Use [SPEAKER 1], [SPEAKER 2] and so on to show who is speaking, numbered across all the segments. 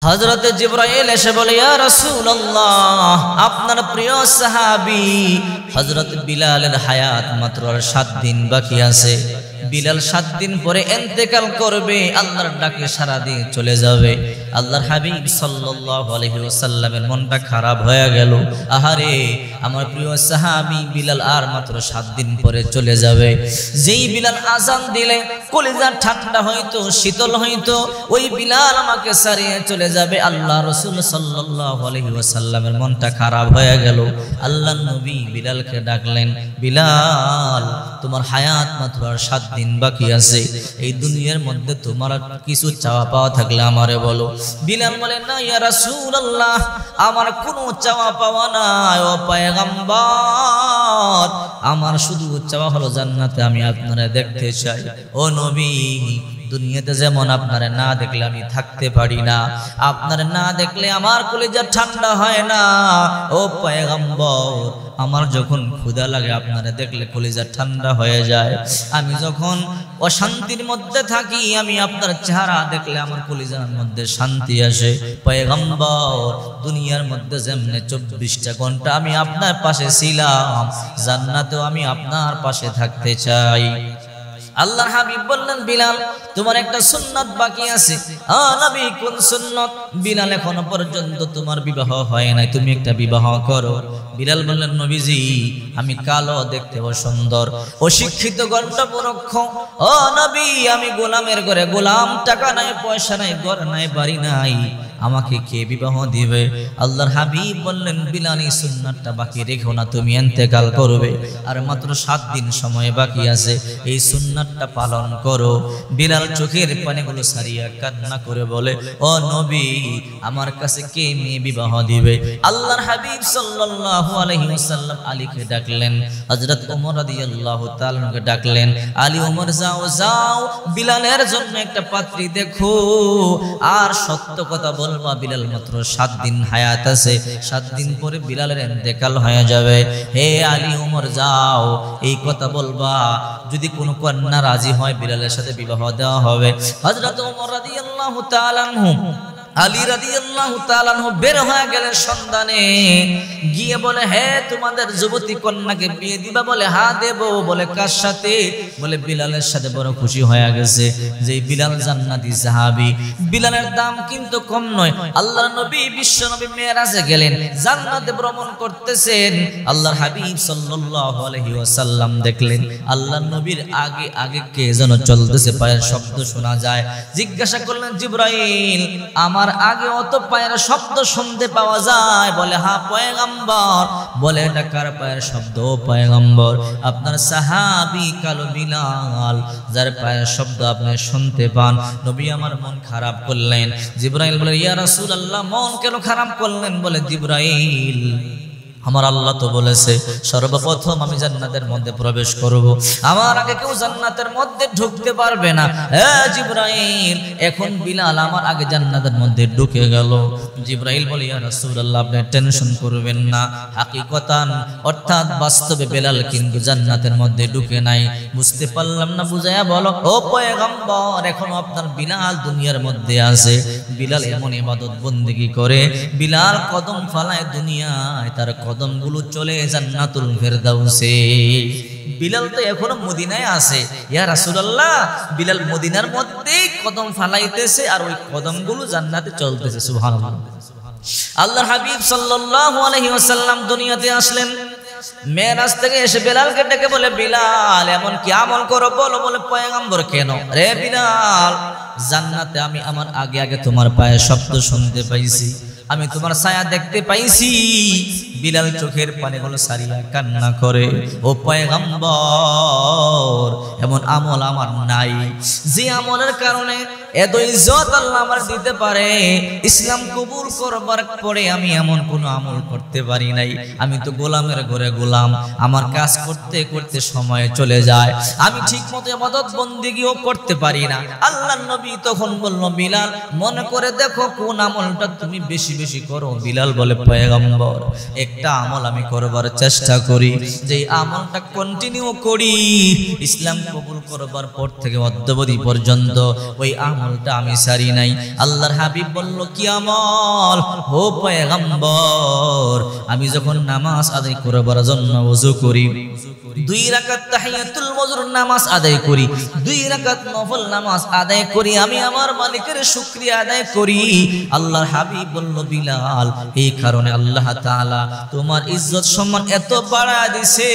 [SPEAKER 1] হযরত জিবরাইল এসে বলে, ইয়া রাসূলুল্লাহ, আপনার প্রিয় সাহাবী হযরত বিলালের হায়াত মাত্র 7 দিন বাকি আছে। বিলাল 7 দিন পরে ইন্তেকাল করবে, আল্লাহর ডাকে সাড়া দিয়ে চলে যাবে। আল্লাহর হাবিব সাল্লাল্লাহু আলাইহি ওয়াসাল্লামের মনটা খারাপ হয়ে গেল। আহারে, আমার প্রিয় সাহাবী বিলাল আর মাত্র 7 দিন পরে চলে যাবে। যেই বিলাল আযান দিলে কলিজা ঠান্ডা হইতো, শীতল হইতো, ওই বিলাল আমাকে ছাড়িয়ে চলে যাবে। আল্লাহ রাসূল সাল্লাল্লাহু আলাইহি ওয়াসাল্লামের মনটা খারাপ হয়ে গেল। আল্লাহর নবী বিলালকে ডাকলেন, বিলাল, তোমার হায়াত মাত্র 7 দিন বাকি আছে। এই দুনিয়ার মধ্যে তোমার কিছু চাওয়া পাওয়া থাকলে আমারে বলো। বিলাল বলে, না ইয়া রাসূলুল্লাহ, আমার কোনো চাওয়া পাওয়া নাই ও পয়গম্বর, আমার শুধু চাওয়া হলো জান্নাতে আমি আপনারে দেখতে চাই। ও নবী, দুনিয়াতে যেমন আপনারে না দেখলে আমি থাকতে পারি না, আপনারে না দেখলে আমার কলিজা ঠান্ডা হয় না। ও পয়গম্বর, আমার যখন ক্ষুধা লাগে আপনারে দেখলে কলিজা ঠান্ডা হয়ে যায়। আমি যখন অশান্তির মধ্যে থাকি, আমি আপনার চেহারা দেখলে আমার কলিজার মধ্যে শান্তি আসে। পয়গম্বর, দুনিয়ার মধ্যে যেমনে 24টা ঘন্টা আমি আপনার পাশে ছিলাম, জান্নাতেও আমি আপনার পাশে থাকতে চাই। আল্লাহর হাবিব বললেন, বিলাল, তোমার একটা সুন্নাত বাকি আছে। নবী, কোন সুন্নাত? বিলাল, এখনো পর্যন্ত তোমার বিবাহ হয় নাই, তুমি একটা বিবাহ করো। বিলাল বললেন, নবীজি, আমি কালো, দেখতে সুন্দর, অশিক্ষিত, গণ্ডমূর্খ। ও নবী, আমি গোলামের ঘরে গোলাম, টাকা নাই, পয়সা নাই, ঘর নাই, বাড়ি নাই, আমাকে কে বিবাহ দিবে? আল্লাহর হাবিব বললেন, বিলাল, এই সুন্নাতটা বাকি রেখো না, তুমি ইন্তেকাল করবে, আর মাত্র 7 দিন সময় বাকি আছে, এই সুন্নাতটা পালন করো। বিলাল চোখের পানিগুলো সারিয়া কান্না করে বলে, ও নবী, আমার কাছে কে মেয়ে বিবাহ দিবে? আল্লাহর হাবিব সাল্লাল্লাহু আলাইহি ওয়াসাল্লাম আলীকে ডাকলেন, হযরত ওমর রাদিয়াল্লাহু তাআলা কে ডাকলেন, আলী, ওমর, যাও যাও, বিলালের জন্য একটা পাত্রী দেখো, আর সত্য কথা বলবা, বিলাল মাত্র 7 দিন হায়াত আছে, 7 দিন পরে বিলালের ইন্তেকাল হয়ে যাবে। হে আলী, ওমর, যাও, এই কথা বলবা, যদি কোনো কন্যা রাজি হয় বিলালের সাথে বিবাহ দেওয়া হবে। হযরত ওমর রাদিয়াল্লাহু তাআলা আনহু, আলী রাদিয়াল্লাহু তাআলা আনহু বের হয়ে গেলেন সন্ধানে, গিয়ে বলে, হে, তোমাদের যুবতী কন্যাকে বিয়ে দিবা? বলে, হ্যাঁ দেব। বলে, কার সাথে? বলে, বিলালের সাথে। বড় খুশি হয়ে গেছে যে বিলাল জান্নাতি সাহাবী। বিলালের দাম কিন্তু কম নয়। আল্লাহর নবী, বিশ্ব নবী মেরাজে গেলেন, জান্নাতে ভ্রমণ করতেছেন। আল্লাহর হাবিব সাল্লাল্লাহু আলাইহি ওয়াসাল্লাম দেখলেন আল্লাহর নবীর আগে আগে কে যেন চলতেছে, পায়ের শব্দ শোনা যায়। জিজ্ঞাসা করলেন, জিবরাইল, আমার আগে অত পায়ের শব্দ শুনতে পাওয়া যায়? বলে, হ্যাঁ পয়গম্বর। বলে, এটা কার পায়ের শব্দ? পয়গম্বর, আপনার সাহাবী কালো বিলাল, যার পায়ের শব্দ আপনি শুনতে পান। নবী আমার মন খারাপ করলেন। জিবরাইল বলে, ইয়া রাসূলুল্লাহ, মন কেন খারাপ করলেন? বলে, জিবরাইল, আমার আল্লাহ তো বলেছে সর্বপ্রথম আমি জান্নাতের মধ্যে প্রবেশ করব, আমার আগে কেউ জান্নাতের মধ্যে ঢুকতে পারবে না। জিবরাইল, এখন বিলাল আমার আগে জান্নাতের মধ্যে ঢুকে গেল। জিবরাইল বলে, ইয়া রাসূলুল্লাহ, আপনি টেনশন করবেন না, হাকিকতান অর্থাৎ বাস্তবে বিলাল কিন্তু জান্নাতের মধ্যে ঢুকে নাই। বুঝতে পারলাম না, বুঝায়া বলো। ও পয়গম্বর, এখনো আপনার বিলাল দুনিয়ার মধ্যে আছে। বিলাল এমন ইবাদত বন্দেগী করে, বিলাল কদম ফালায় দুনিয়ায়, তার কদমগুলো চলে জান্নাতুল ফেরদাউসে। বিলাল তো এখনো মদিনায় আছে। ইয়া রাসূলুল্লাহ, বিলাল মদিনার মধ্যেই কদম ফালাইতেছে, আর ওই কদমগুলো জান্নাতে চলতেছে। সুবহানাল্লাহ। আল্লাহর হাবিব সাল্লাল্লাহু আলাইহি ওয়াসাল্লাম দুনিয়াতে আসলেন। মেরাজ থেকে এসে বিলালকে ডেকে বলে, বিলাল, এমন কি আমল করো বলো? বলে, পয়গম্বর, কেন? রে বিলাল, জান্নাতে আমি আমার আগে আগে তোমার পায়ের শব্দ শুনতে পাইছি, আমি তোমার ছায়া দেখতে পাইছি। বিলাল চোখের পানিগুলো সারিয়া কান্না করে, ও পয়গম্বর, এমন আমল আমার নাই যে আমলের কারণে এত ইজ্জত আল্লাহ আমার দিতে পারে। ইসলাম কবুল করবার পরে আমি এমন কোন আমল করতে পারি নাই। আমি তো গোলামের ঘরে গোলাম, আমার কাজ করতে করতে সময় চলে যায়, আমি ঠিক মতো ইবাদত বন্দেগীও করতে পারি না। আল্লাহর নবী তখন বলল, বিলাল, মনে করে দেখো কোন আমলটা তুমি বেশি বেশি করো। বিলাল বলে, পয়গম্বর, একটা আমল আমি করবার চেষ্টা করি, যে আমলটা কন্টিনিউ করি ইসলাম কবুল করবার পর থেকে অদ্যাবধি পর্যন্ত, ওই আমলটা আমি সারি নাই। আল্লাহর হাবিব বলল, কি আমল? ও পয়গম্বর, আমি যখন নামাজ আদায় করবার জন্য ওযু করি, 2 রাকাত তাহিয়াতুল ওযুর নামাজ আদায় করি, 2 রাকাত নফল নামাজ আদায় করি, আমি আমার মালিকের শুকরিয়া আদায় করি। আল্লাহর হাবিব বলল, বিলাল, এই কারণে আল্লাহ তাআলা তোমার ইজ্জত সম্মান এত বাড়া দিছে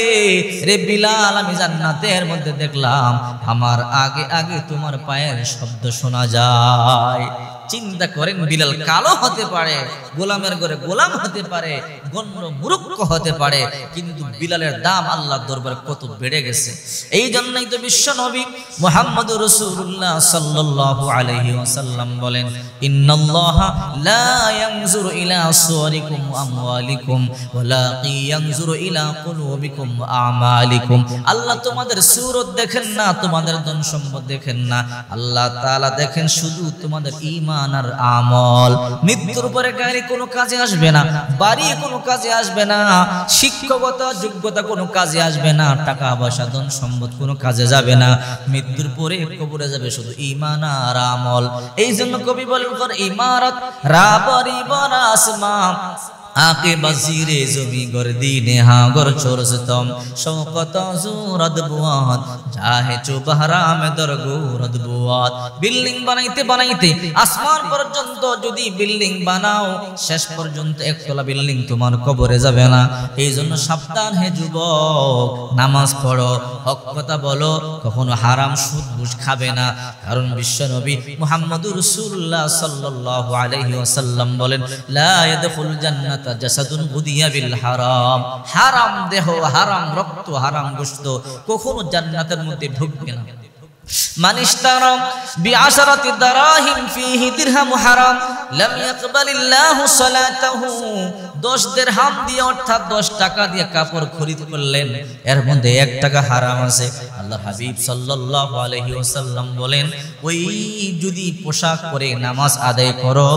[SPEAKER 1] রে বিলাল, আমি জান্নাতের মধ্যে দেখলাম আমার আগে আগে তোমার পায়ের শব্দ শোনা যায়। চিন্তা করেন, বিলাল কালো হতে পারে, গোলামের ঘরে গোলাম হতে পারে, গণ্য মূর্খ হতে পারে, কিন্তু বিলালের দাম আল্লাহর দরবারে কত বেড়ে গেছে। এই জন্যই তো বিশ্ব নবী মুহাম্মদুর রাসূলুল্লাহ সাল্লাল্লাহু আলাইহি ওয়াসাল্লাম বলেন, ইন্নাল্লাহা লা ইয়ানজুরু ইলা সুওয়ারিকুম ওয়া আমওয়ালিকুম ওয়ালাকিন ইয়ানজুরু ইলা কুলুবিকুম ওয়া আমালিকুম। আল্লাহ তোমাদের সূরত দেখেন না, তোমাদের ধন সম্পদ দেখেন না, আল্লাহ তাআলা দেখেন শুধু তোমাদের ঈমান আর আমল। মৃত্যুর পরে গাড়ি কোনো কাজে আসবে না, বাড়ি কোনো কাজে আসবে না, শিক্ষকতা যোগ্যতা কোনো কাজে আসবে না, টাকা পয়সা ধন সম্পদ কোনো কাজে যাবে না। মৃত্যুর পরে কবরে যাবে শুধু ঈমান আর আমল। এই জন্য কবি বলেন, ইমারত রাবরি বরাসমা आके बजीरे जुमी गर्दीने हाँ गर चोरस्तम शौकत जुरद बुआत चाहे चुबहरा में दरगुरद बुआत। बिल्डिंग बनाइते बनाइते आसमान पर्यन्त যদি বিল্ডিং বানাও, শেষ পর্যন্ত একতলা বিল্ডিং তোমার কবরে যাবে না। এই জন্য সাবধান হে যুবক, নামাজ পড়ো, হক কথা বলো, কখনো হারাম সুদ ঘুষ খাবে না। কারণ বিশ্বনবী মুহাম্মদুর রাসূলুল্লাহ সাল্লাল্লাহু আলাইহি ওয়াসাল্লাম বলেন, লা ইয়াদখুল জান্নাত জাসাদুন গুদিয়া বিল হারাম। হারাম দেহ, হারাম রক্ত, হারাম গোশত কখনো জান্নাতের মধ্যে ঢুকবে না। মানিশতারা বিআশরাতি দারাহিম ফিহি দিরহাম হারাম লাম ইয়াকবালিল্লাহু সালাতাহু। 10 দিরহাম দিয়ে অর্থাৎ 10 টাকা দিয়ে কাপড় খরিদ করলেন, এর মধ্যে 1 টাকা হারাম আছে। আল্লাহর হাবিব সাল্লাল্লাহু আলাইহি ওয়াসাল্লাম বলেন, ওই যদি পোশাক পরে নামাজ আদায় করো,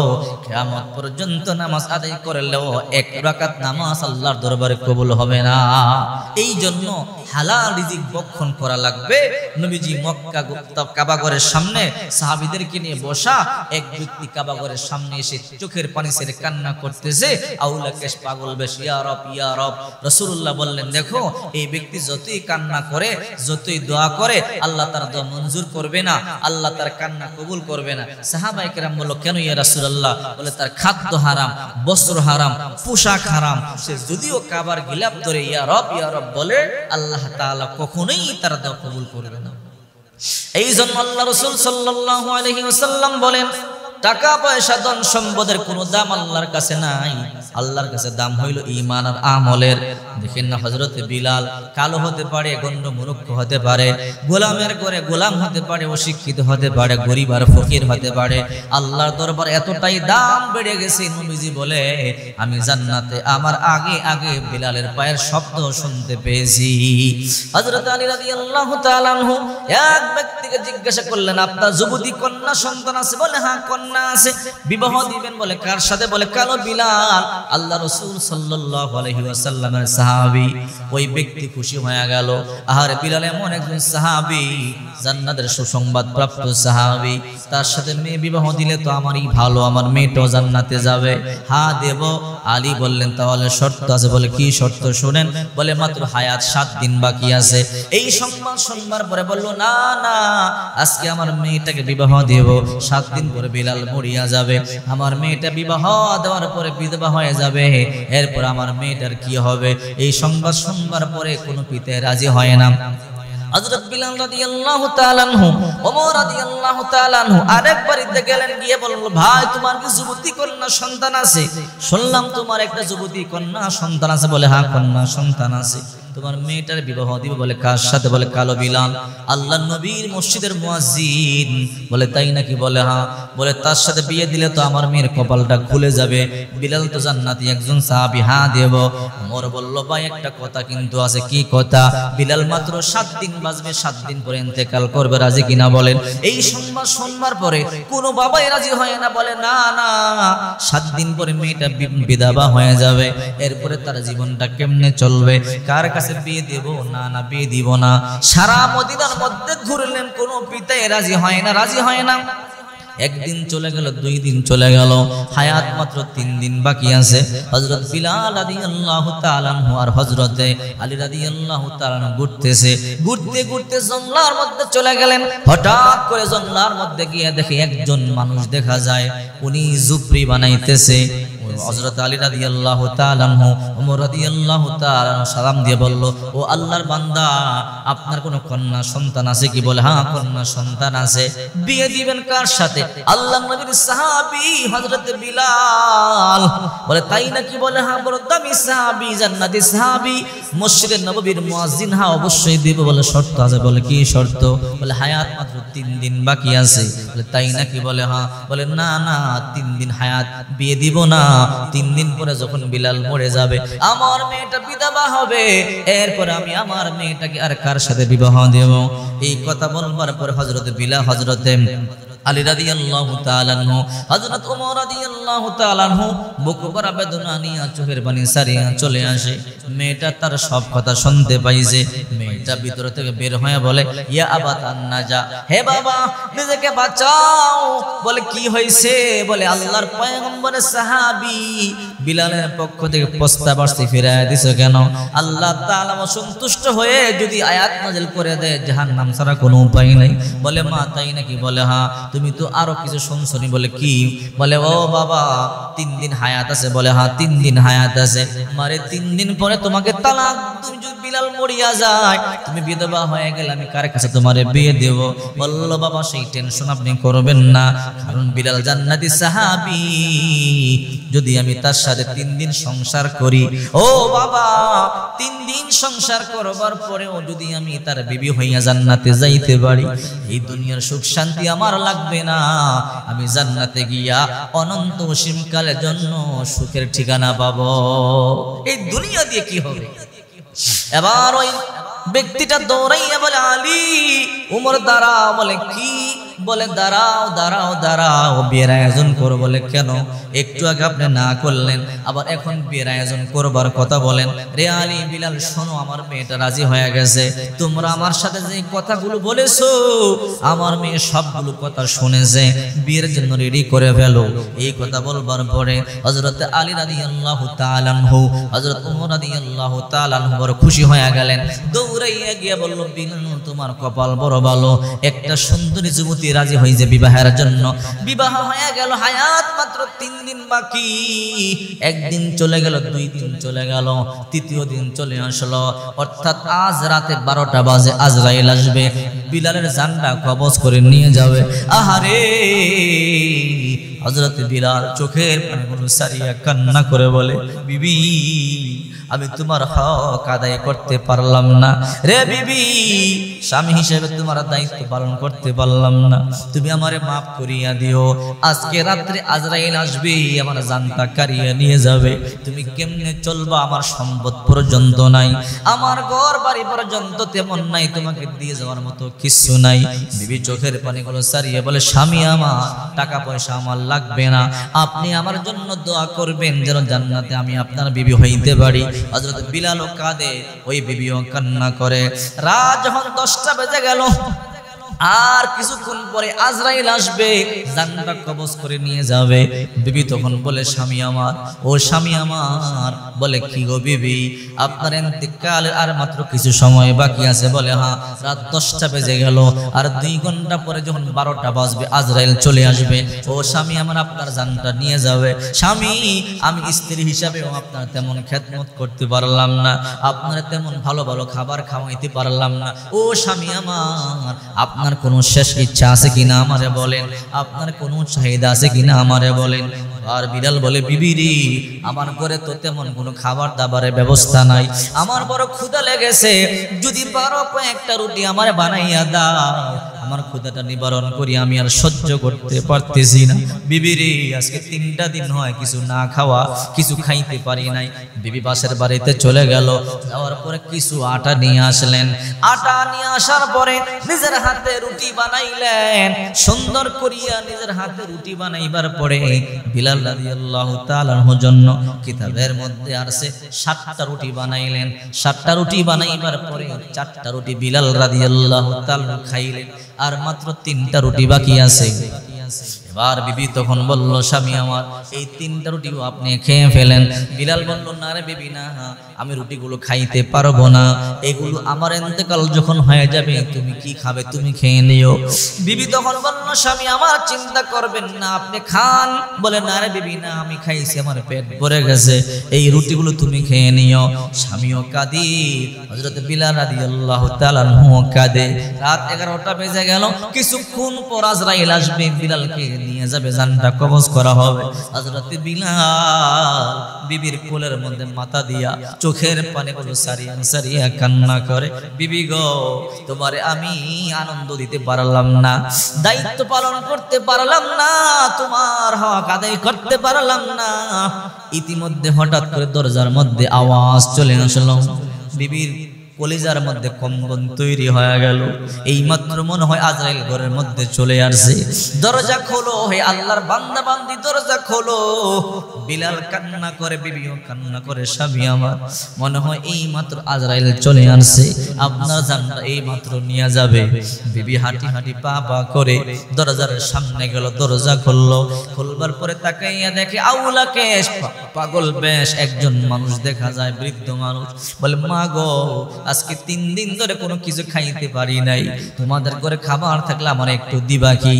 [SPEAKER 1] কিয়ামত পর্যন্ত নামাজ আদায় করলেও 1 রাকাত নামাজ আল্লাহর দরবারে কবুল হবে না। এই জন্য হালাল রিজিক ভক্ষণ করা লাগবে। নবীজি মক্কা কাবা ঘরের সামনে সাহাবীদেরকে নিয়ে বসা, এক ব্যক্তি কাবা ঘরের সামনে এসে চোখের পানি ছেড়ে কান্না করতেছে, আউলাকেশ পাগল বেশ, ইয়া রব ইয়া রব। রাসূলুল্লাহ বললেন, দেখো এই ব্যক্তি যতই কান্না করে, যতই দোয়া করে, আল্লাহ তার দোয়া মঞ্জুর করবে না, আল্লাহ তার কান্না কবুল করবে না। সাহাবায়ে কেরাম বলল, কেন ইয়া রাসূলুল্লাহ? বলে, তার খাদ্য হারাম, বস্ত্র হারাম, পোশাক হারাম, সে যদিও কাবার গিলাফ ধরে ইয়া রব বলে, আল্লাহ তাআলা কখনোই তার দোয়া কবুল করবে না। এই জন্য আল্লাহ রাসূল সাল্লাল্লাহু আলাইহি ওয়াসাল্লাম বলেন, টাকা পয়সা ধন সম্পদের কোনো দাম আল্লাহর কাছে নাই, আল্লাহর কাছে দাম হইল ঈমান আর আমলের। দেখেন না, হযরতে বিলাল কালো হতে পারে, গণ্য মূর্খ হতে পারে, গোলামের ঘরে গোলাম হতে পারে, অশিক্ষিত হতে পারে, গরীব আর ফকির হতে পারে, আল্লাহর দরবার এতটাই দাম বেড়ে গেছে, নবীজি বলে, আমি জান্নাতে আমার আগে আগে বিলালের পায়ের শব্দ শুনতে পেয়েছি। হযরত আলী রাদিয়াল্লাহু তাআলা আনহু এক ব্যক্তিকে জিজ্ঞাসা করলেন, আপনার যুবতী কন্যা সন্তান আছে? বলে, হ্যাঁ কন্যা আছে। বিবাহ দিবেন? বলে, কার সাথে? বলে, কালো বিলাল। আল্লাহ রাসূল সাল্লাল্লাহু আলাইহি ওয়াসাল্লামের সাহাবী। ওই ব্যক্তি খুশি হয়ে গেল, আহারে বিলাল এমন একজন সাহাবী, জান্নাতের সুসংবাদ প্রাপ্ত সাহাবী, তার সাথে মেয়ে বিবাহ দিলে তো আমারই ভালো, আমার মেয়েটাও জান্নাতে যাবে। হ্যাঁ দেব। আলী বললেন, তাহলে শর্ত আছে। বলে, কি শর্ত? শুনেন। বলে, মাত্র হায়াত 7 দিন বাকি আছে। এই সংবাদ শুনবার পরে বলল, না না, আজকে আমার মেয়েটাকে বিবাহ দেব, 7 দিন পরে বিলাল মরিয়া যাবে, আমার মেয়েটা বিবাহ দেওয়ার পরে বিধবা হয়ে যাবে, এরপর আমার মেয়েটার কি হবে? এই সংবাদ শুনবার পরে কোনো পিতা রাজি হয় না। হযরত বিলাল রাদিয়াল্লাহু তাআলা আনহু, ওমর রাদিয়াল্লাহু তাআলা আনহু আরেক বাড়িতে গেলেন, গিয়ে বলল, ভাই তোমার কি যুবতী কন্যা সন্তান আছে? শুনলাম তোমার একটা যুবতী কন্যা সন্তান আছে। বলে, হ্যাঁ কন্যা সন্তান আছে। তোমার মেয়েটার বিবাহ দিবে? বলে, কার সাথে? বলে, কালো বিলাল, আল্লাহর নবীর মসজিদের মুয়াজ্জিন। বলে, তাই নাকি? বলে, হ্যাঁ। বলে, তার সাথে বিয়ে দিলে তো আমার মেয়ের কপালটা খুলে যাবে, বিলাল তো জান্নাতি একজন সাহাবী। হ্যাঁ দেব। ওমর বলল, ভাই একটা কথা কিন্তু আছে। কি কথা? বিলাল মাত্র 7 দিন বাঁচবে, 7 দিন পরে ইন্তেকাল করবে, রাজি কিনা বলেন? এই সংবাদ শুনবার পরে কোনো বাবাই রাজি হয় না। বলে, না না, 7 দিন পরে মেয়েটা বিধবা হয়ে যাবে, এরপরে তার জীবনটা কেমনে চলবে? কার কাছে বিয়ে দেব? না না, বিয়ে দিব না। সারা মদিনার মধ্যে ঘুরলেন, কোনো পিতাই রাজি হয় না, রাজি হয় না। একদিন চলে গেল, 2 দিন চলে গেল, হায়াত মাত্র 3 দিন বাকি আছে। হযরত বিলাল রাদিয়াল্লাহু তাআলা আনহু আর হযরতে আলী রাদিয়াল্লাহু তাআলা আনহু ঘুরতেছে, ঘুরতে ঘুরতে জঙ্গলার মধ্যে চলে গেলেন। হঠাৎ করে জঙ্গলার মধ্যে গিয়ে দেখে একজন মানুষ দেখা যায়, উনি ঝুপড়ি বানাইতেছে। হযরত আলী রাদিয়াল্লাহু তাআলা আনহু ওমর রাদিয়াল্লাহু তাআলা সালাম দিয়ে বলল, ও আল্লাহর বান্দা, আপনার কোনো কন্যা সন্তান আছে কি? বলে হ্যাঁ, কন্যা সন্তান আছে। বিয়ে দিবেন কার সাথে? আল্লাহর নবীর সাহাবী হযরত বিলাল। বলে তাই নাকি? বলে হ্যাঁ, বড় দামি সাহাবী, জান্নাতি সাহাবী, মসজিদে নববীর মুয়াজ্জিন। হ্যাঁ, অবশ্যই দিব। বলে শর্ত আছে। বলে কি শর্ত? বলে হায়াত মাত্র 3 দিন বাকি আছে। বলে তাই নাকি? বলে হ্যাঁ। বলে না না, 3 দিন হায়াত, বিয়ে দিব না। 3 দিন পরে যখন বিলাল মরে যাবে, আমার মেয়েটা বিধবা হবে, এরপর আমি আমার মেয়েটাকে আর কার সাথে বিবাহ দেব? এই কথা বলবার পর হযরত বিলাল, হযরতে আলী রাদিয়াল্লাহু তাআলা আনহু, হযরত ওমর রাদিয়াল্লাহু তাআলা আনহু বুক ভরা বেদনা নিয়ে চোখের পানি সারিয়া চলে আসে। মেয়েটা তার সব কথা শুনতে পাইছে। মেয়েটা ভিতর থেকে বের হয়ে বলে, ইয়া আবাতান নাজা, হে বাবা নিজেকে বাঁচাও। বলে কি হয়েছে? বলে আল্লাহর পয়গম্বরের সাহাবী বিলালের পক্ষ থেকে প্রস্তাব আসছে, ফিরায় দিছো কেন? আল্লাহ তাআলা অসন্তুষ্ট হয়ে যদি আয়াত নাযিল করে দেয়, জাহান্নাম ছাড়া কোনো উপায় নাই। বলে মা তাই নাকি? বলে হ্যাঁ। তুমি তো আরো কিছু শুনছনি। বলে কি? বলে ও বাবা 3 দিন হায়াত আছে। বলে হ্যাঁ 3 দিন হায়াত আছে। মারে 3 দিন পরে তোমাকে তালাক, তুমি যদি বিলাল মরিয়া যায়, তুমি বিধবা হয়ে গেলে আমি কার কাছে তোমারে বিয়ে দেব? বলল বাবা সেই টেনশন আপনি করবেন না, কারণ বিলাল জান্নাতি সাহাবী, যদি আমি তার সাথে 3 দিন সংসার করি, ও বাবা 3 দিন সংসার করবার পরেও যদি আমি তার বিবি হইয়া জান্নাতে যাইতে পারি, এই দুনিয়ার সুখ শান্তি আমার লাগবে না, আমি জান্নাতে গিয়া অনন্ত অসীমকালের জন্য সুখের ঠিকানা পাবো। এই দুনিয়া দিয়ে কি হবে? এবার ওই ব্যক্তিটা দৌড়াইয়া বলে, আলী, উমর দাঁড়াও। বলে কি? বলে দাঁড়াও দাঁড়াও দাঁড়াও, বিয়ের আয়োজন করো। বলে কেন? একটু আগে আপনি না করলেন, আবার এখন বিয়ের আয়োজন করবার কথা বলেন? রে আলী, বিলাল শোনো, আমার মেয়েটা রাজি হয়ে গেছে। তোমরা আমার সাথে যে কথাগুলো বলেছো, আমার মেয়ে সবগুলো কথা শুনেছে, বিয়ের জন্য রেডি করে ফেলো। এই কথা বলবার পরে হযরত আলী রাদিয়াল্লাহু তাআলা আনহু, হযরত ওমর রাদিয়াল্লাহু তাআলা আনহু বড় খুশি হয়ে গেলেন। দৌড়াইয়া গিয়ে বলল, বিলাল তোমার কপাল বড় ভালো, একটা সুন্দরী যুবতী রাজি হয়েছে বিবাহের জন্য। বিবাহ হয়ে গেল, হায়াত মাত্র 3 দিন বাকি। একদিন চলে গেল, 2 দিন চলে গেল, 3য় দিন চলে আসলো। অর্থাৎ আজ রাতে 12টা বাজে আজরাইল আসবে, বিলালের জানটা কবজ করে নিয়ে যাবে। আহারে, হযরত বিলাল চোখের পানিগুলো সারিয়া কান্না করে বলে, বিবি আমি তোমার হক আদায় করতে পারলাম না রে বিবি, স্বামী হিসেবে তোমার দায়িত্ব পালন করতে পারলাম না, তুমি আমারে মাফ করিয়া দিও। আজকে রাত্রে আজরাইল আসবে, আমার জানটা কারিয়ে নিয়ে যাবে। তুমি কেমনে চলবা? আমার সম্পদ পর্যন্ত নাই, আমার ঘর বাড়ি পর্যন্ত তেমন নাই, তোমাকে দিয়ে যাওয়ার মতো কিছু নাই। বিবি চোখের পানিগুলো সারিয়ে বলে, স্বামী আমার টাকা পয়সা আমার লাগবে না, আপনি আমার জন্য দোয়া করবেন যেন জান্নাতে আমি আপনার বিবি হইতে পারি। হযরত বিলালও কাঁদে, ওই বিবিও কান্না করে। রাত যখন 10টা বেজে গেল, আর কিছুক্ষণ পরে আজরাইল আসবে, জানটা কবজ করে নিয়ে যাবে। বিবি তখন বলে, স্বামী আমার, ও স্বামী আমার। বলে কি গো বিবি, আপনার ইন্তেকালের আর মাত্র কিছু সময় বাকি আছে। বলে হ্যাঁ, রাত 10টা বেজে গেল, আর 2 ঘন্টা পরে যখন 12টা বাজবে আজরাইল চলে আসবে। ও স্বামী আমার, আপনার জানটা নিয়ে যাবে। স্বামী, আমি স্ত্রী হিসাবেও আপনার তেমন খেদমত করতে পারলাম না, আপনার তেমন ভালো ভালো খাবার খাওয়াইতে পারলাম না। ও স্বামী আমার, আপনার কোনো শেষ ইচ্ছা আছে কিনা আমারে বলেন, আপনার কোনো চাহিদা আছে কিনা আমারে বলেন। আর বিলাল বলে, বিবি রে, আমার ঘরে তো তেমন কোনো খাবার দাবারের ব্যবস্থা নাই, আমার বড় ক্ষুধা লেগেছে, যদি পারো কয়েকটা রুটি আমারে বানাইয়া দাও, আমার ক্ষুধাটা নিবারণ করি, আমি আর সহ্য করতে পারতেছি না। বিবি রে, আজকে 3টা দিন হয় কিছু না খাওয়া, কিছু খাইতে পারি নাই। বিবি পাশের বাড়িতে চলে গেল, যাওয়ার পরে কিছু আটা নিয়ে আসলেন। আটা নিয়ে আসার পরে নিজের হাতে রুটি বানাইলেন, সুন্দর করিয়া নিজের হাতে রুটি বানাইবার পরে বিলাল রাদিয়াল্লাহু তাআলা আনহুর জন্য কিতাবের মধ্যে আছে 7টা রুটি বানাইলেন। 7টা রুটি বানাইবার পরে 4টা রুটি বিলাল রাদিয়াল্লাহু তাআলা খাইলেন, আর মাত্র 3টা রুটি বাকি আছে। এবার বিবি তখন বলল, স্বামী আমার এই 3টা রুটিও আপনি খেয়ে ফেলেন। বিলাল বলল, না রে বিবি না, আমি রুটিগুলো খাইতে পারবো না, এগুলো আমার ইন্তেকাল যখন হয়ে যাবে তুমি কি খাবে তুমি খেয়ে নিও। বিবি তখন বলল, স্বামী আমার চিন্তা করবেন না, আপনি খান। বলে, না রে বিবি না, আমি খাইছি, আমার পেট ভরে গেছে, এই রুটিগুলো তুমি খেয়ে নিও। স্বামীও কাঁদি, হযরত বিলাল রাদিয়াল্লাহু তাআলা আনহু কাঁদে। রাত 11টা বেজে গেল, কিছুক্ষণ পর আজরাইল আসবে, বিলালকে নিয়ে যাবে, জানটা কবজ করা হবে। হযরত বিলাল বিবির কোলের মধ্যে মাথা দিয়া চোখের পানিগুলো সারিয়া সারিয়া কান্না করে, বিবি গো তোমারে আমি আনন্দ দিতে পারলাম না, দায়িত্ব পালন করতে পারলাম না, তোমার হক আদায় করতে পারলাম না। ইতিমধ্যে হঠাৎ করে দরজার মধ্যে আওয়াজ চলে আসলো, বিবির কলিজার মধ্যে কম্পন তৈরি হয়ে গেল। এই মাত্র মনে হয় আজরাইল ঘরের মধ্যে চলে আসছে। দরজা খোলো হে আল্লাহর বান্দা বান্দি, দরজা খোলো। বিলাল কান্না করে, বিবিও কান্না করে, স্বামী আমার মনে হয় এই মাত্র আজরাইল চলে আসছে, আপনার জানটা এই মাত্র নিয়ে যাবে। বিবি হাঁটি হাঁটি পা পা করে দরজার সামনে গেল, দরজা খুললো। খুলবার পরে তাকাইয়া দেখে আউলা কেশ, পাগল বেশ একজন মানুষ দেখা যায়, বৃদ্ধ মানুষ। বলে, মা গো আজকে 3 দিন ধরে কোনো কিছু খাইতে পারি নাই, তোমাদের ঘরে খাবার থাকলে আমার একটু দিবা কি?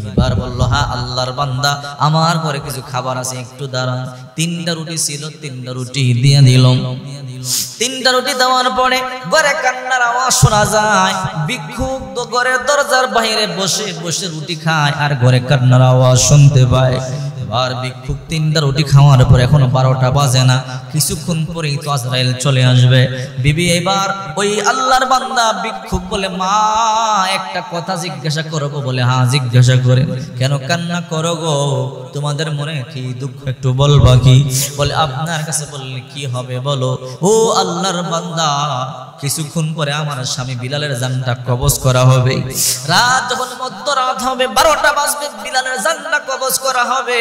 [SPEAKER 1] এবার বলল, হ্যাঁ আল্লাহর বান্দা, আমার ঘরে কিছু খাবার আছে, একটু দাঁড়ান। 3টা রুটি ছিল, 3টা রুটি দিয়ে দিলাম। 3টা রুটি দেওয়ার পরে ঘরে কান্নার আওয়াজ শোনা যায়। ভিক্ষুক তো ঘরের দরজার বাইরে বসে বসে রুটি খায় আর ঘরে কান্নার আওয়াজ শুনতে পায়। এবার ভিক্ষুক 3টা রুটি খাওয়ার পর এখনো 12টা বাজে না, কিছুক্ষণ পরেই তো আজরাইল চলে আসবে। বিবি এবার ওই আল্লাহর বান্দা ভিক্ষুক বলে, মা একটা কথা জিজ্ঞাসা করবো? বলে, হ্যাঁ জিজ্ঞাসা করে। কেন কান্না করো গো, তোমাদের মনে কি দুঃখ একটু বলবা কি? বলে, আপনার কাছে বললে কি হবে বলো। ও আল্লাহর বান্দা, কিছুক্ষণ পরে আমার স্বামী বিলালের জানটা কবজ করা হবে। রাত যখন মধ্যরাত হবে, 12টা বাজবে, বিলালের জানটা কবজ করা হবে।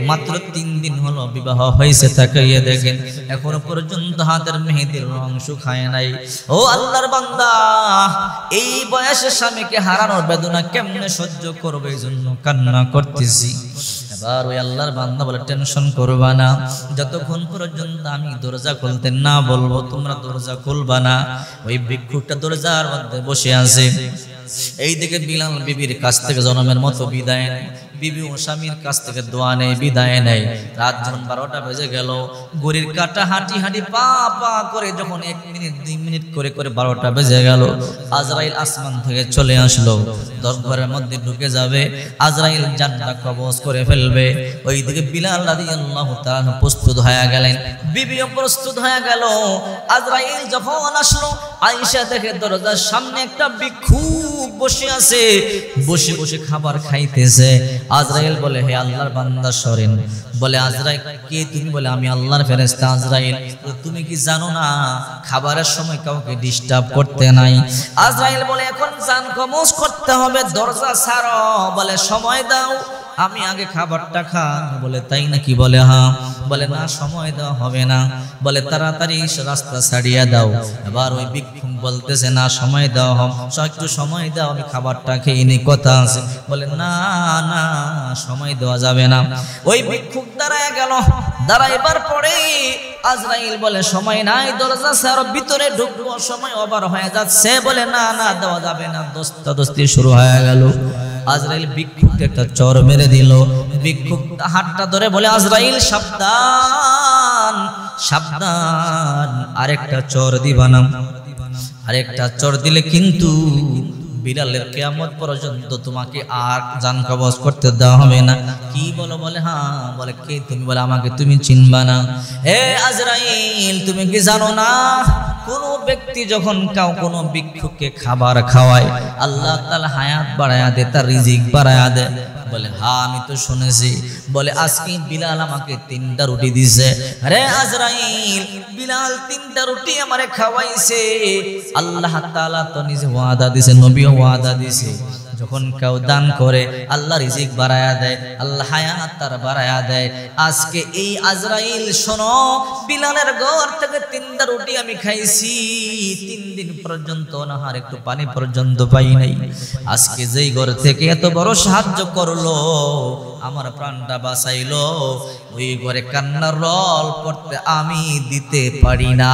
[SPEAKER 1] মাত্র 3 দিন হলো বিবাহ হয়েছে, তাকাইয়ে দেখেন এখনো পর্যন্ত হাতের মেহেদির রং শুকায় নাই। ও আল্লাহর বান্দা, এই বয়সে স্বামীকে হারানোর বেদনা কেমনে সহ্য করবে, এই জন্য কান্না করতেছি। এবার ওই আল্লাহর বান্দা বলে, টেনশন করবা না, যতক্ষণ পর্যন্ত আমি দরজা খুলতে না বলবো তোমরা দরজা খুলবা না। ওই ভিক্ষুকটা দরজার মধ্যে বসে আছে। এইদিকে বিলাল বিবির কাছ থেকে জনমের মতো বিদায় নেয়, বিবি ও স্বামীর কাছ থেকে দোয়া নেই, বিদায় নেয়। রাত যখন 12টা বেজে গেল, ঘড়ির কাঁটা হাঁটি হাঁটি পা পা করে যখন 1 মিনিট 2 মিনিট করে করে 12টা বেজে গেল, আজরাইল আসমান থেকে চলে আসলো, দরবারের মধ্যে ঢুকে যাবে, আজরাইল জানটা কবজ করে ফেলবে। ওইদিকে বিলাল রাদিয়াল্লাহু তাআলা প্রস্তুত হয়ে গেলেন, বিবিও প্রস্তুত হয়ে গেল। আজরাইল যখন আসলো, আয়েশা দেখে দরজার সামনে একটা ভিক্ষুক বসে আছে, বসে বসে খাবার খাইতেছে। আজরাইল বলে, হে আল্লাহর বান্দা সরেন। বলে, আজরাইল কে তুমি? বলে, আমি আল্লাহর ফেরেশতা আজরাইল। তুমি কি জানো না খাবারের সময় কাউকে ডিস্টার্ব করতে নাই? আজরাইল বলে, এখন জান কবজ করতে হবে, দরজা ছাড়ো। বলে, সময় দাও, আমি আগে খাবারটা খা। বলে, তাই নাকি? বলে, হ্যাঁ। বলে, না সময় দেওয়া হবে না। বলে, তাড়াতাড়ি রাস্তা ছাড়িয়ে দাও। এবার ওই ভিক্ষুক বলতেছে, না সময় দেওয়া হবে, একটু সময় দাও, আমি খাবারটা খেয়ে নি, কথা আছে। বলে, না না সময় দেওয়া যাবে না। ওই ভিক্ষুক দাঁড়ায় গেল, দাঁড়াইবার পরে আজরাইল বলে, সময় নাই, দরজা ছাড়ো, ভিতরে ঢুকবো, সময় ওভার হয়ে যাচ্ছে। বলে, না না দেওয়া যাবে না। দস্তাদস্তি শুরু হয়ে গেল। আজরাইল ভিক্ষুককে একটা চর মেরে দিল। ভিক্ষুক হাতটা ধরে বলে, আজরাইল সাবধান সাবধান, আরেকটা চর দিবা না, আরেকটা চর দিলে কিন্তু বিলালের কিয়ামত পর্যন্ত তোমাকে আর জান কবজ করতে দেওয়া হবে না। কি বলো? বলে, হ্যাঁ। বলে, কে তুমি? বলে, আমাকে তুমি চিনবা না। হে আজরাইল, তুমি কি জানো না কোন ব্যক্তি যখন কোনো ভিক্ষুককে খাবার খাওয়ায়, আল্লাহ তাআলা হায়াত বাড়ায়া দেয়, তার রিজিক বাড়ায়া দেয়। বলে, হ্যাঁ আমি তো শুনেছি। বলে, আজকে বিলাল আমাকে 3টা রুটি দিছে। আরে আজরাইল, বিলাল 3টা রুটি আমারে খাওয়াইছে। আল্লাহ তাআলা তো নিজে ওয়াদা দিছে, নবীও ওয়াদা দিছে, যখন কেউ দান করে আল্লাহ রিজিক বাড়ায়া দেয়, আল্লাহ হায়াত তার বাড়ায়া দেয়। আজকে এই আজরাইল শোনো, বিলালের ঘর থেকে 3টা রুটি আমি খাইছি, 3 দিন পর্যন্ত অনাহার, একটু পানি পর্যন্ত পাই নাই। আজকে যেই ঘর থেকে এত বড় সাহায্য করলো, আমার প্রাণটা বাঁচাইলো, ওই ঘরে কান্নার রল পড়তে আমি দিতে পারি না।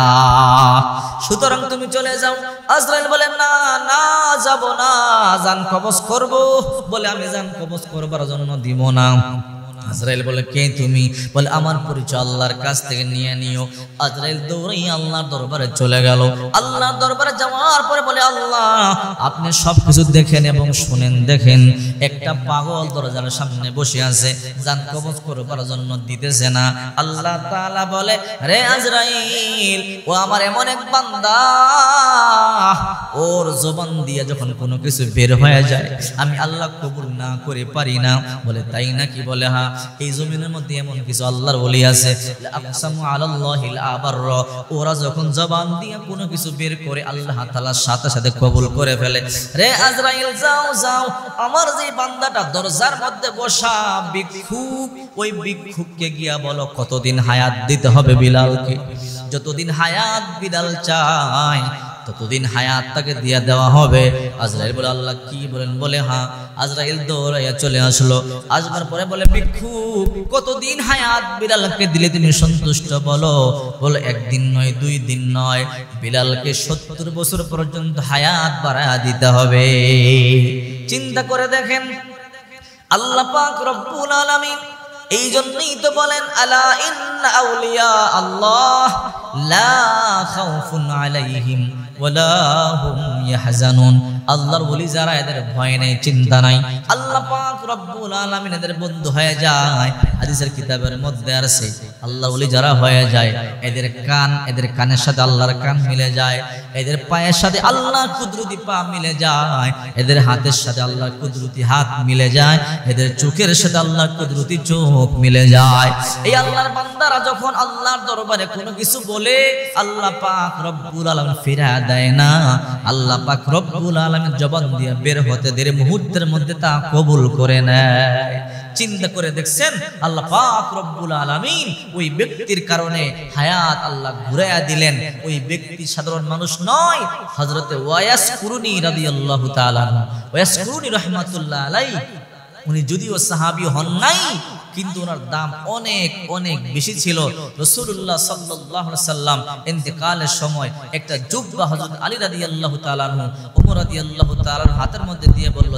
[SPEAKER 1] সুতরাং তুমি চলে যাও। আজরাইল বলে না না, যাব না, জান কবজ করব। বলে আমি জান কবজ করবার জন্য দিব না। আজরাইল বলে কে তুমি? বলে আমার পরিচয় আল্লাহর কাছ থেকে নিয়ে নিও। আজরাইল দৌড়ে আল্লাহর দরবারে চলে গেল। আল্লাহর দরবারে যাওয়ার পরে বলে আল্লাহ আপনি সবকিছু দেখেন এবং শুনেন, দেখেন একটা পাগল দরজার সামনে বসে আছে, জান কবজ করবার জন্য দিতেছে না। আল্লাহ তাআলা বলে রে আজরাইল, ও আমার এমন এক বান্দা, ওর জবান দিয়ে যখন কোনো কিছু বের হয়ে যায় আমি আল্লাহ কবুল না করে পারি না। বলে তাই নাকি? বলে হ্যাঁ, এই জমিনের মধ্যে এমন কিছু আল্লাহর ওলি আছে, আকসামু আলাল্লাহিল আবার, ওরা যখন জবান দিয়ে কোনো কিছু বের করে আল্লাহ তাআলার সাথে সাথে কবুল করে ফেলে। রে আজরাইল যাও যাও, আমার যে বান্দাটা দরজার মধ্যে বসা ভিক্ষুক, ওই ভিক্ষুককে গিয়া বলো কতদিন হায়াত দিতে হবে বিলালকে। যতদিন হায়াত বিলাল চায় ততদিন হায়াত তাকে দিয়ে দেওয়া হবে। আজরাইল বলে আল্লাহ কি বলেন? বলে হ্যাঁ। আজরাইল দৌড়াইয়া চলে আসলো। আসবার পরে বলে ভিক্ষুক কতদিন হায়াত বিলালকে দিলে তুমি সন্তুষ্ট? বলো। বলে 1 দিন নয়, 2 দিন নয়, বিলালকে 70 বছর পর্যন্ত হায়াত বাড়ায়া দিতে হবে। চিন্তা করে দেখেন, আল্লাহ পাক রব্বুল আলামিন এই জন্যই তো বলেন আলা ইন্না আউলিয়া আল্লাহ লা খাউফুন আলাইহিম ওয়ালা হুম ইয়াহজানুন। আল্লাহর ওলি যারা, এদের ভয় নাই, চিন্তা নাই। আল্লাহ পাক রব্বুল আলামিন এদের বন্ধু হয়ে যায়। হাদিসের কিতাবের মধ্যে আছে আল্লাহর ওলি যারা হয়ে যায়, এদের কানের সাথে আল্লাহর কান মিলে যায়, এদের পায়ের সাথে আল্লাহর কুদরতি পা মিলে যায়, এদের হাতের সাথে আল্লাহর কুদরতি হাত মিলে যায়, এদের চোখের সাথে আল্লাহর কুদরতি চোখ মিলে যায়। এই আল্লাহর বান্দারা যখন আল্লাহর দরবারে কোনো কিছু বলে আল্লাহ পাক রব্বুল আলামিন ফিরা দেয় না। আল্লাহ পাক রব্বুল আলামিন জবান দিয়ে বের হতে দেরি মুহূর্তের মধ্যে তা কবুল করে নেয়। চিন্তা করে দেখছেন, আল্লাহ পাক রব্বুল আলামিন ওই ব্যক্তির কারণে হায়াত আল্লাহ ঘুরাইয়া দিলেন। ওই ব্যক্তি সাধারণ মানুষ নয়, হযরতে ওয়াইস কুরুনি রাদিয়াল্লাহু তাআলা, ওয়াইস কুরুনি রাহমাতুল্লাহ আলাইহি, উনি যদিও সাহাবী হন নাই, কিন্তু ওনার দাম অনেক অনেক বেশি ছিল। রাসূলুল্লাহ সাল্লাল্লাহু আলাইহি সাল্লাম ইন্তেকালের সময় একটা জুব্বা হযরত আলী রাদিয়াল্লাহু তাআলা আনহু, ওমর রাদিয়াল্লাহু তাআলার হাতের মধ্যে দিয়ে বলল,